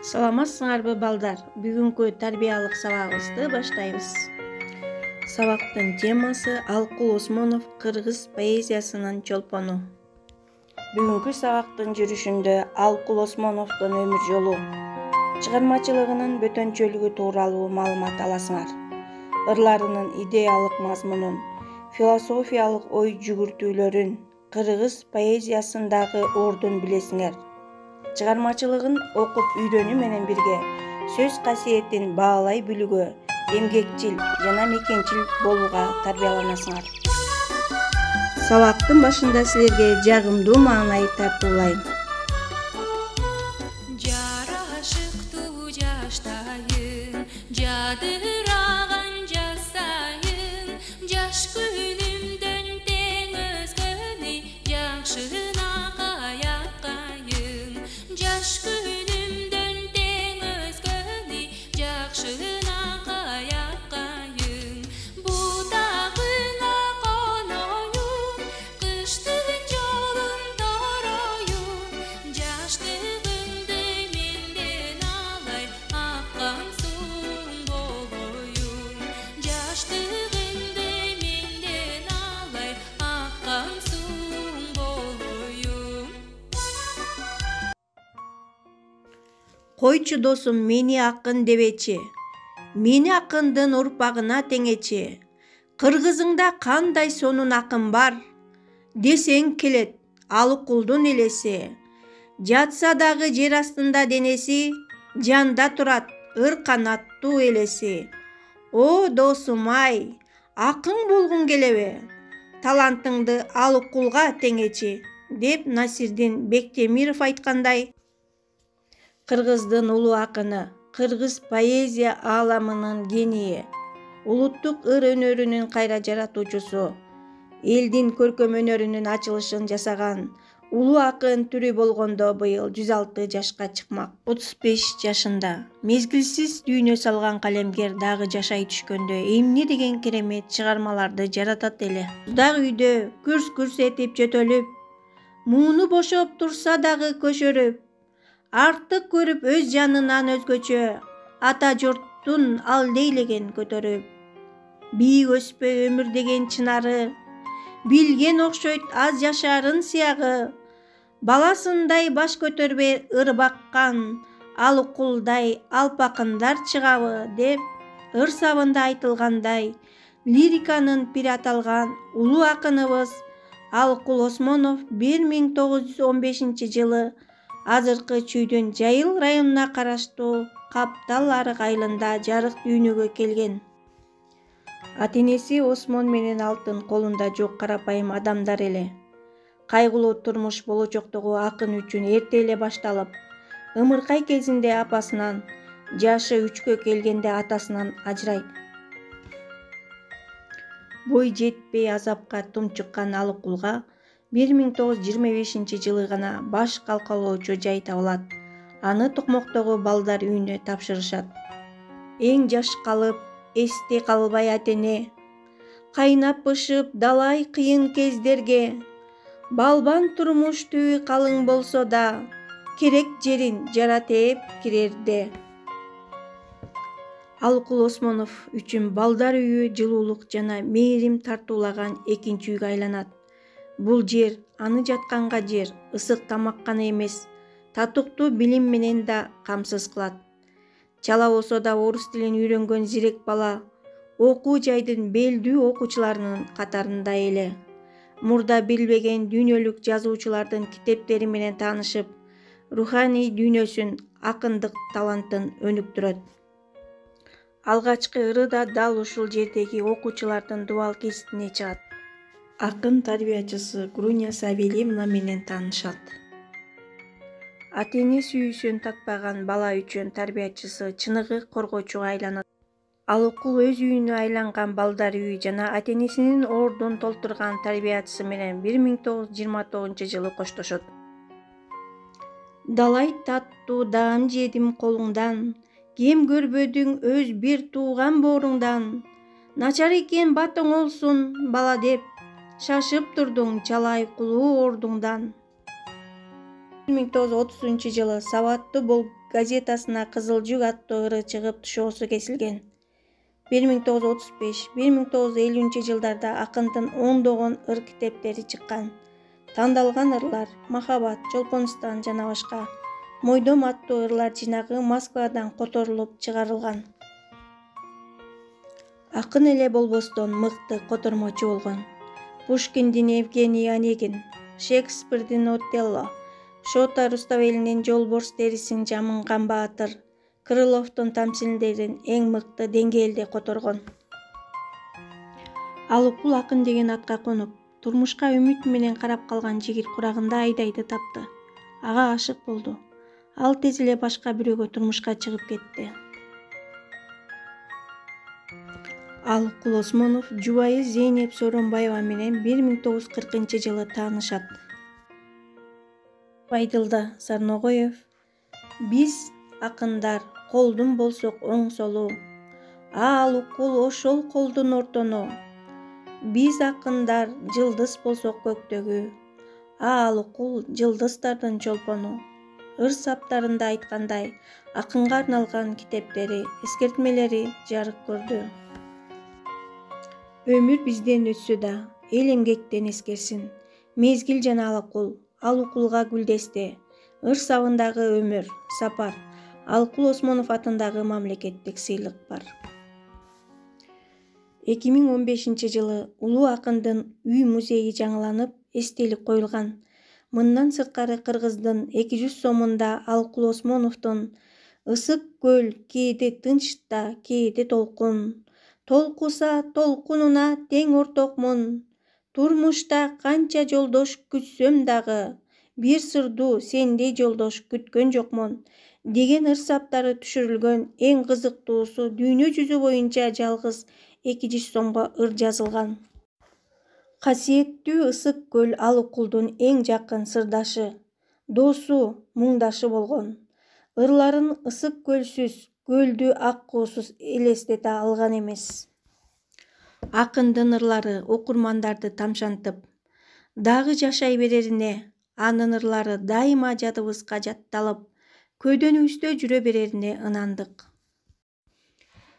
Саламатсыңарбы балдар? Бүгүнкү тарбиялык сабагыбызды баштайбыз. Сабактын темасы Алкул Осмонов кыргыз поэзиясынын чолпону. Бүгүнкү сабактын жүрүшүндө Алкул Осмоновдун өмүр жолу, чыгармачылыгынын бөтөнчөлүгү тууралуу маалымат аласыңар. Ырларынын идеялык мазмунун, философиялык ой жүгүртүүлөрүн, кыргыз поэзиясындагы ордун билесиңер. Чыгармачылыгын окуп үйрөнүү менен бирге сөз касиетин баалай билүүгө, эмгекчил жана мекенчил болууга тарбияланасыңар. Сабактын башында силерге жагымдуу маанай тартуулайм. Жарашыктуу жаштайын, жадыраган жасайын, жаш күнүмдөн тең өзгөнү жакшына каяткайын, жаш күнүмдөн тең өзгөнү жакшына каяткайын, бутагына коноюн, кыштын жолун тороюн, жаштыгымды менден алай, аккан суң болоюн, жаштыгымды менден алай, аккан суң болоюн. Койчу досум мени акын дебечи, мени акындын урпагына теңечи, кыргызыңда кандай сонун акын бар, десең келет Алыкулдун элеси, жатса дагы жер астында денеси, жанда турат ыр канаттуу элеси. О досум ай, акын болгуң келеби, талантыңды Алыкулга теңечи, деп Насирдин Бектемиров айткандай, кыргыздын улуу акыны, кыргыз поэзия ааламынын генийи, улуттук ыр өнөрүнүн кайра жаратуучусу, элдин көркөм өнөрүнүн ачылышын жасаган улуу акын түрү болгондо быйыл 106 жашка чыкмак. 35 жашында мезгилсиз дүйнө салган калемгер дагы жашай түшкөндө эмне деген керемет чыгармаларды жаратат эле. Дагы үйдө күрс-күрс этип жөтөлүп, мууну бошоп турса дагы көшөрүп, артык көрүп өз жанынан өзгөчө, ата журттун ал дейлеген көтөрүп. Бийик өспөй өмүр деген чынары, билген окшойт аз жашаарын сыягы, баласындай баш көтөрбөй ыр баккан Алыкулдай алпакындар чыгабы, деп ыр сабында айтылгандай, лириканын пири аталган улуу акыныбыз Алкул Осмонов 1915 жылы азыркы Чүйдүн Жайыл районуна караштуу Каптал арык айылында жарык дүйнөгө келген. Ата-энеси Осмон менен Алтын колунда жок карапайым адамдар эле. Кайгылуу турмуш болочоктогу акын үчүн эрте эле башталып, ымыркай кезинде апасынан, жашы 3кө келгенде атасынан ажырайт. Бой жетпей азапка тунчуккан Алыкулга 1925 жылы гана баш калкалоочу жай табылат. Аны Токмоктогу балдар үйүнө тапшырышат. Эң жаш калып, эсте калбай ата-эне, кайнап бышып далай кыйын кездерге, балбан турмуш түбү калың болсо да, керек жерин жарат ээп кирерде. Алкул Осмонов үчүн балдар үйү жылуулук жана мээрим тартуулаган экинчи үйгө айланат. Бул жер аны жатканга жер, ысык тамак гана эмес, татыктуу билим менен да камсыз кылат. Чала болсо да орус тилин үйрөнгөн зирек бала окуу жайдын белдүү окуучуларынын катарында эле. Мурда билбеген дүйнөлүк жазуучулардын китептери менен таанышып, руханий дүйнөсүн, акындык талантын өнүктүрөт. Алгачкы ыры да дал ушул жердеги окуучулардын дубал кесиптине чыгат. Акын тарбиячысы Груня Савельевна менен таанышат. Ата-эне сүйүүсүн татпаган бала үчүн тарбиячысы чыныгы коргоочуга айланат. Алыкул өз үйүнө айланган балдар үйү жана ата-энесинин ордун толтурган тарбиячысы менен 1929 жылы коштошот. Далай таттуу даам жедим колуңдан, кем көрбөдүң өз бир тууган бооруңдан, начар экен батың олсун бала деп, шашып турдуң чалай кулуу ордуңдан. 1930 Сабаттуу бол газетасына Кызыл жүк аттуу ыры чыгып тушоосу кесилген. 1935-1950 жылдарда акындын ондогон ыр китептери чыккан. Тандалган ырлар Махабат, Чолпонстан жана башка. Мойдом аттуу ырлар жинагы Москвадан которулуп чыгарылган. Акын эле болбостон мыкты котормочу болгон. Пушкиндин Евгений Онегин, Шекспирдин Отелло, Шота Руставелинин Жолборс дерисин жамынган баатыр, Крыловдун тамсилдерин эң мыкты деңгээлде которгон. Алыкул акын деген атка конуп, турмушка үмүт менен карап калган жигит курагында Айдайды тапты. Ага ашык болду. Ал тез эле башка бирөөгө турмушка чыгып кетти. Алыкул Осмонов жубайы Зейнеп Сооронбаева менен 1940-жылы таанышат. Байдылда Сарногоев: биз акындар колдун болсок оң солу, алыкул ошол колдун ортону. Биз акындар жылдыз болсок көктөгү, алыкул жылдыздардын чолпону. Ыр саптарында айткандай, акынга арналган китептери, эскертмелери жарык көрдү. Өмүр бизден өтсө да, эл эмгектен эскерсин. Мезгил жана алыкул, алыкулга гүлдесте. Ыр сабындагы өмүр, сапар. Алыкул Осмонов атындагы мамлекеттик сыйлык бар. 2015-жылы улуу акындын үй музейи жаңыланып, эстелик коюлган. Мындан сырткары кыргыздын 200 сомунда Алыкул Осмоновдун «Ысык көл кээде тынч да, кээде толкун. Толкуса толкунуна тең ортокмун. Турмушта канча жолдош күтсөм дагы, бир сырдуу сендей жолдош күткөн жокмун» деген ыр саптары түшүрүлгөн эң кызыктуусу дүйнө жүзү боюнча жалгыз 200 сомго ыр жазылган. Касиеттүү ысык көл Алыкулдун эң жакын сырдашы, досу, муңдашы болгон. Ырларын ысык көлсүз, көлдү аккуусуз элестете алган эмес. Акындын ырлары окурмандарды тамшантып, дагы жашай берерине, анын ырлары дайыма жадыбызга жатталып, көйдөнүбүздө жүрө берерине ынандык.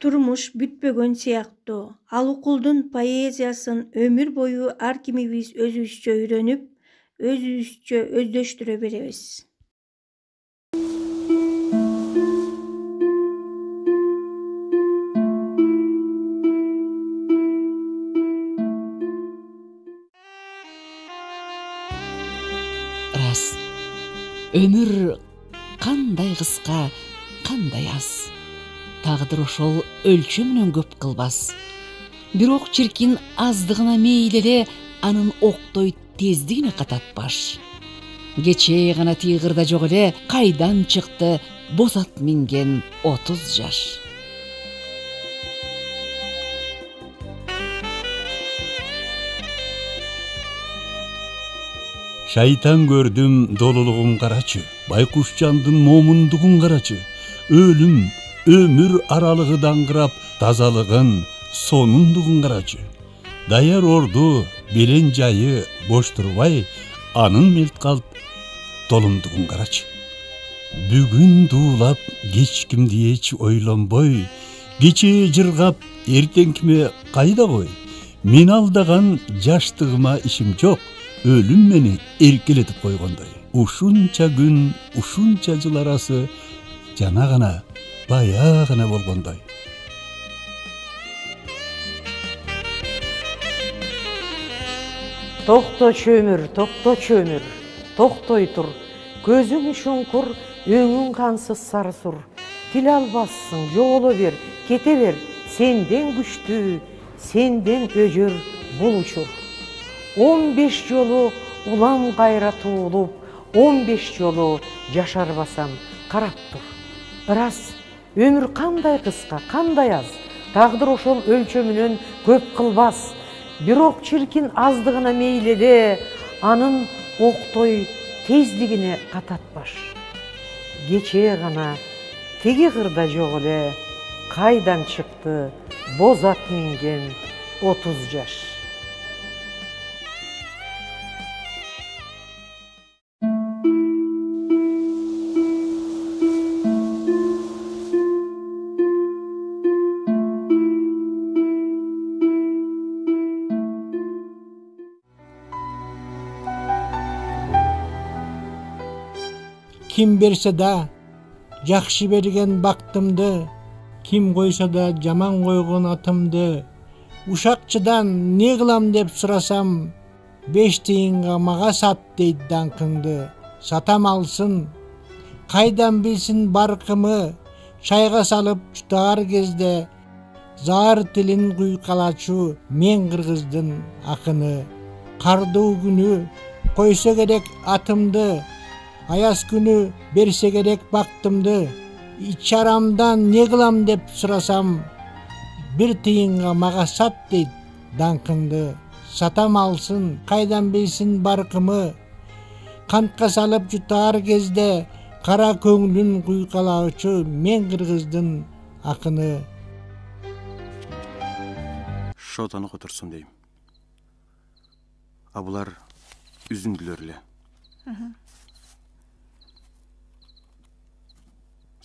Турмуш бүтпөгөн сыяктуу, Алыкулдун поэзиясын өмүр бою ар кимибиз өзүбүзчө үйрөнүп, өзүбүзчө өздөштүрө беребиз. Рас, өмүр кандай кыска, кандай аз. Тагдыр ошол өлчө менен көп кылбас. Бирок чиркин аздыгына мейли эле анын октой тездигине кататпаш. Кечээ гана тыйгырда жок эле кайдан чыкты боз ат минген 30 жаш. Шайтан көрдүм долулугун карачы, байкушчандын момундугун карачы. Өлүм, өмүр аралыгы даңгырап, тазалыгын, сонундугун карачы. Даяр орду, белен жайы бош турбай, анын мелт калп, толумдугун карачы. Бүгүн дуулап, кеч кимди эч ойлонбой, кечээ жыргап, эртеңкиме кайда кой. Мен алдаган жаштыгыма ишим жок, өлүм мени эркелетип койгондой. Ушунча күн, ушунча жыл арасы жана гана, бая гана болгондой. Токточу өмүр, токтой тур. Көзүң шуңкур, өңүң кансыз сары сур. Тил албассың, жоголо бер, кете бер. Сенден күчтүү, сенден өжөр бул учур. 15 жолу улам кайра туулуп, 15 жолу жашарбасам карап тур. Ырас, өмүр кандай кыска, кандай аз. Тагдыр ошол өлчө менен көп кылбас. Бирок чиркин аздыгына мейли эле, анын октой тездигине кататпаш. Кечээ гана тиги кырда жок эле, кайдан чыкты боз ат минген 30 жаш. kim berse da жақшы берген бақтымды, kim қойса да жаман қойған атымды. Ушақчыдан не қылам деп сұрасам, 5 тиынға маға сат дейді даңқыңды. Сатам алсын, қайдан білсін барқымы, шайға салып жұтар кезде, зар тілін құйқалачу мен қырғыздың ақыны. Қардуу күні қойса керек атымды, аяз күні берсе керек бақтымды. İçaramdan ne қылам деп сұрасам, 1 тиынға маға сат дейді даңқыңды. Сатам алсын, қайдан білсін барқымы, қантқа салып жұтар кезде, қара көңлін құйқалаушы мен қырғыздың ақыны. Шотаны қотырсын дейм. А бұлар үзінділерлі.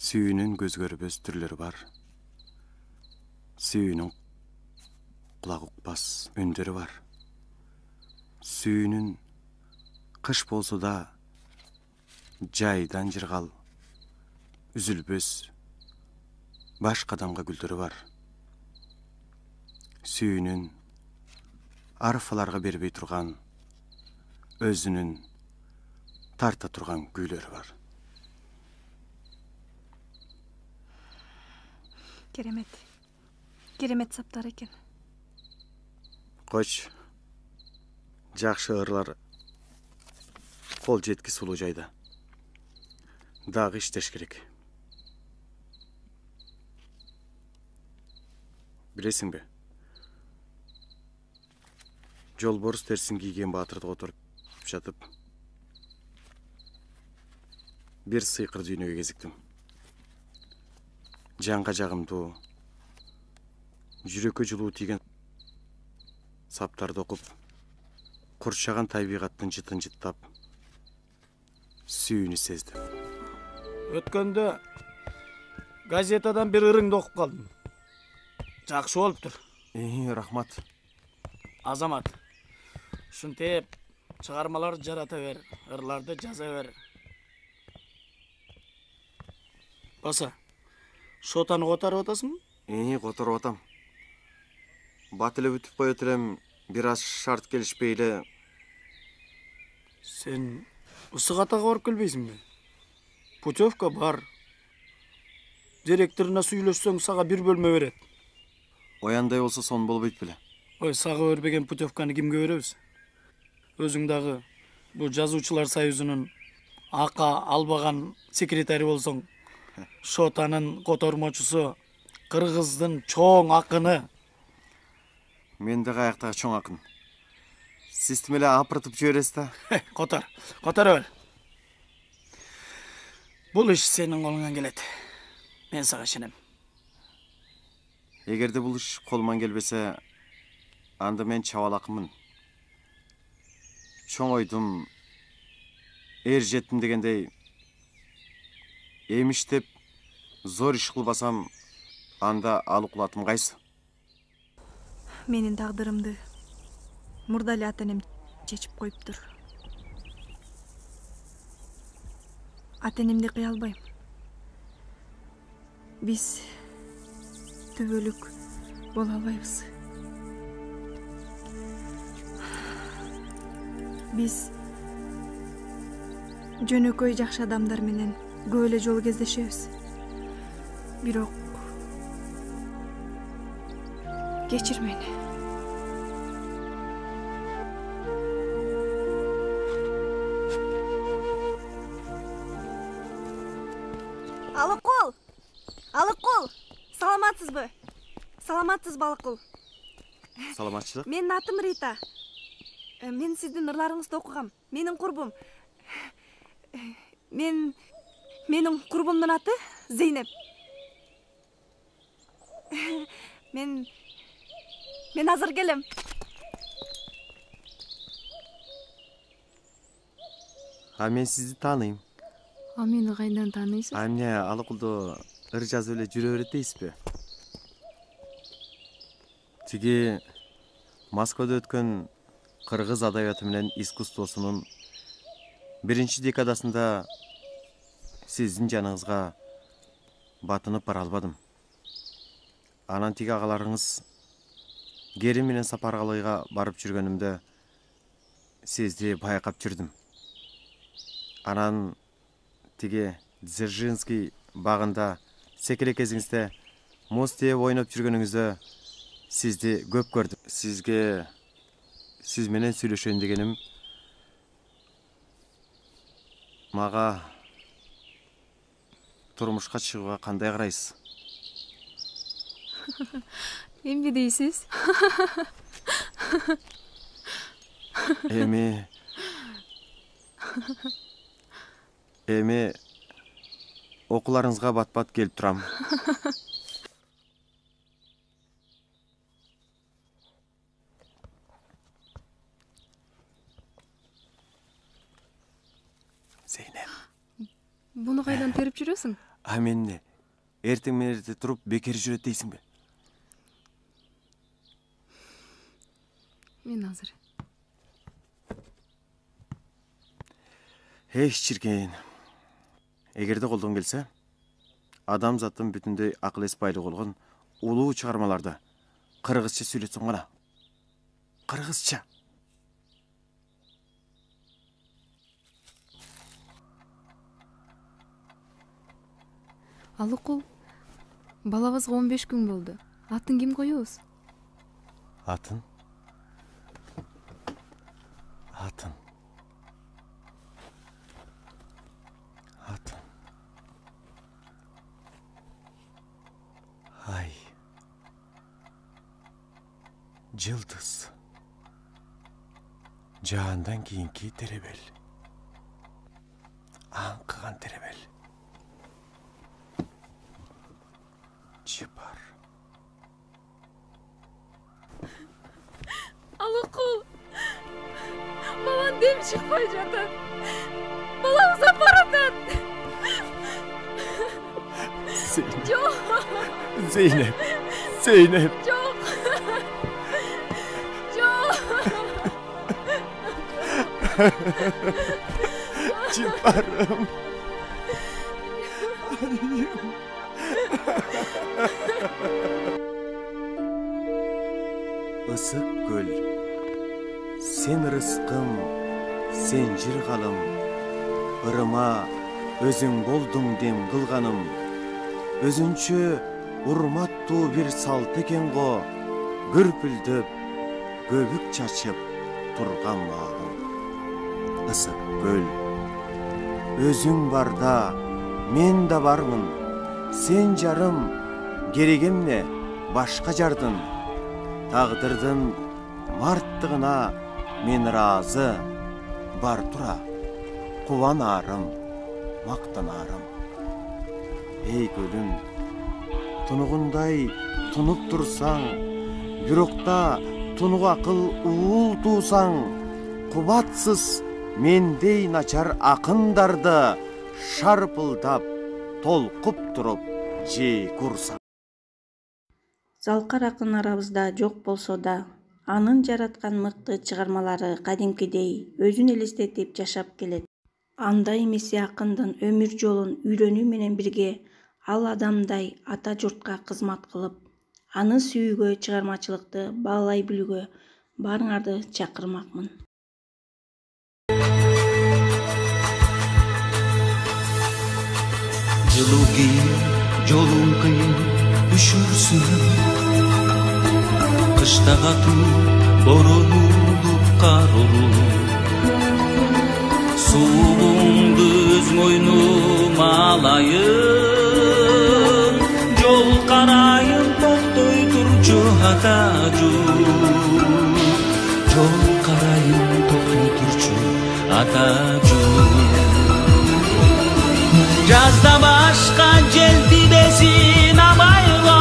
Сүйінің көзгөрбөз түрлері бар. Сүйінің құлақ ұқпас үндері бар. Сүйінің қыш болсы да жайдан жырғал, үзілбөз баш қадамға гүлдері бар. Сүйінің арфаларға бербей тұрған, өзінің тарта тұрған күйлері бар. Керемет саптар екен. Қош, жақшы ырлар қол жеткі сұлу жайда. Дағы іштеш керек. Білесің бе? Жолборыс терсін киген батырды отырып жатып, бір сыйқыр дүйнеге кезіктім. Жанға жағымды, жүрекке жылу тиген саптарды оқып, құршаған табиғаттың жытын жыттап, сүйіні сездім. Өткенде газетадан бір ырыңды оқып қалдым. Жақсы болып тұр. Рахмат. Азамат, шынтеп, шығармалар жарата бер, ырларды жаза бер. Баса, шотаны қотарып отасың? Қотарып отам. Батылы бүтіп қой өтірем, біраз шарт келішпейлі. Сен ұсығатаға орып келбейсің бе? Путевка бар. Директорына сөйлессең, саға бір бөлме береді. Ояндай олса сон болып өйтпілі. Ой, саға өрбеген путевканы кімге береміз? Өзіңдағы бұл жазушылар союзының ақа албаған секретарі болсаң, шотанын қотормочысы, қырғыздың чоң ақыны. Менді қаяқтағы чоң ақын. Системелі апыртып жөресі та. Қотар өл. Бұл іш сенің қолыңан келеді. Мен саға шенем. Егерде бұл іш қолыман келбесе, анда мен чавал ақымын. Чоң ойдым, жеттім дегендей, еміштеп, зор іш қылбасам, анда алықұлатым қайсы? Менің тағдырымды мұрдалы ата-енем шешіп қойып тұр. Ата-енемді қия албайым. Біз түбөлік бола албайбыз. Біз жөнөкөй жакшы адамдар менен көп эле жол кездешебиз. Бирок кечир мени. Алыкул, саламатсызбы? Саламатсыз Балыкул. Саламатчылык. Менин атым Рита. Мен сиздин ырларыңызды окугам. Менин курбум. Менин курбумдун аты Зейнеп. Мен азыр келем. Мен сизди тааныйм. Мени кайдан тааныйсыз? Эмне Алыкулду ыр жазып эле жүрө берет дейсизби? Тиги Москвада өткөн кыргыз адабияты менен искусствосунун 1-декадасында сиздин жаныңызга батынып бара албадым. Анан тиги агаларыңыз Гери менен Сапаргалыйга барып жүргөнүмдө сизди байкап жүрдүм. Анан тиги Дзержинский багында секеле кезиңизде муз тээп ойноп жүргөнүңүздө сизди көп көрдүм. Сизге сиз менен сүйлөшөйүн дегеним мага турмушка чыгууга кандай карайсыз? Эмне дейсиз? Эми окууларыңызга бат-бат келип турам. Зейнеп. Буну кайдан терип жүрөсүң? А менне эртең менен туруп бекер жүрөт дейсиңби? Мен азыр. Эй, чиркейин. Эгерде колдон келсе, адамзаттын бүтүндөй акыл эс байлыгы болгон улуу чыгармаларда кыргызча сүйлөтсөң гана. Кыргызча. Алыкул, балабызга 15 күн болду. Атын ким коебуз? Атын? Атын. Ай. Жылдыз. Жаандан кийинки теребел. Аңкыган теребел. Чыпар. Алыкул. Балан дем чыкпай жатат. Баламыз апаратат. Zeynep. Жок. Zeynep. Zeynep. Жок. Жок. Çıparım. Isık göl. Sen rızkım, sen jirgalım. Irıma özün boldun dem kılganım. Özünçü urmattуу bir salt eken go. Gürpüldüp, göbük çaçıp turgan bağım. Isık göl. Özün barda, men da barmın. Sen jarım, керегемне башка жардын. Тагдырдын марттыгына мен разы. Бар тура, кубанарым, мактанарым. Эй көлүм, тунугундай тунуп турсаң, бирокта тунук акыл уул туусаң, кубатсыз мендей начар акындарды шарпылдап, толкуп туруп жей курсаң. Залкар акын арабызда жок болсо да, анын жараткан мыкты чыгармалары кадимкидей өзүн элестетип жашап келет. Анда эмеси акындын өмүр жолун үйрөнүү менен бирге ал адамдай ата журтка кызмат кылып, аны сүйүүгө, чыгармачылыкты баалай билүүгө баарыңарды чакырмакмын. Жылуу кийин, жолуң кыйын үшүрсүн. Кышта катуу, борулуп кар урулуп. Сууңду өз мойнум алайын. Жол карайын, токтой турчу атажу. Жол карайын, токтой турчу атажу. Жазда башка жел тибесин абайга.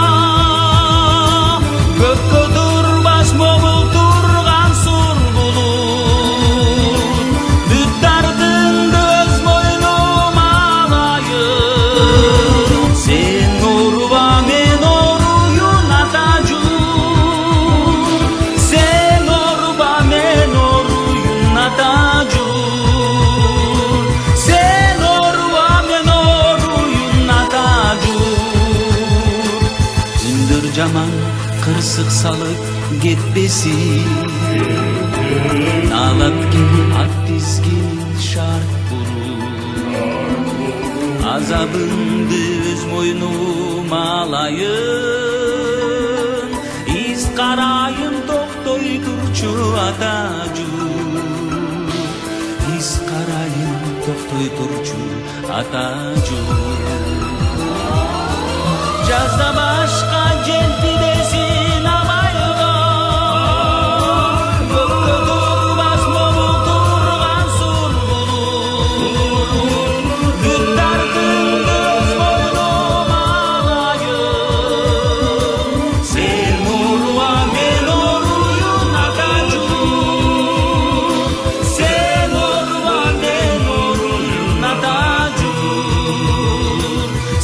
Көккө турбас могул турган сур булут. Бүттардын өз мойнум алайын. Сен оруба, мен оруюн атажу. Сен оруба, мен оруюн атажу. мысық салып кетпесин. Талапкер ат тизгин шарт буруп, азабыңды өз мойнума алайын. Из карайын токтой турчу атажу, из карайын токтой турчу атажу. Жазда башка желти десин абайга, көккө турбас момул турган сур булут. Күн тартымды өз мойнума алайын. Сен оруа, мен оруюн атажу. Сен оруа, мен оруюн атажу.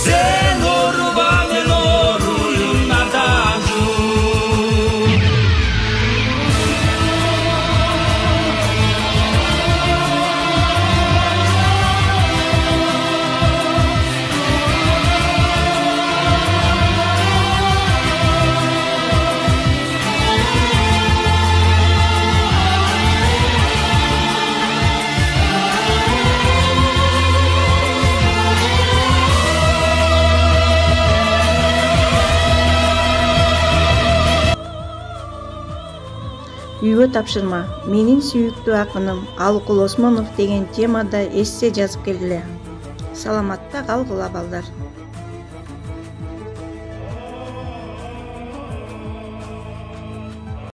Сен оруа, мен оруюн атажу. Үйгө тапшырма. Менин сүйүктүү акыным Алыкул Осмонов деген темада эссе жазып келгиле. Саламатта калгыла балдар.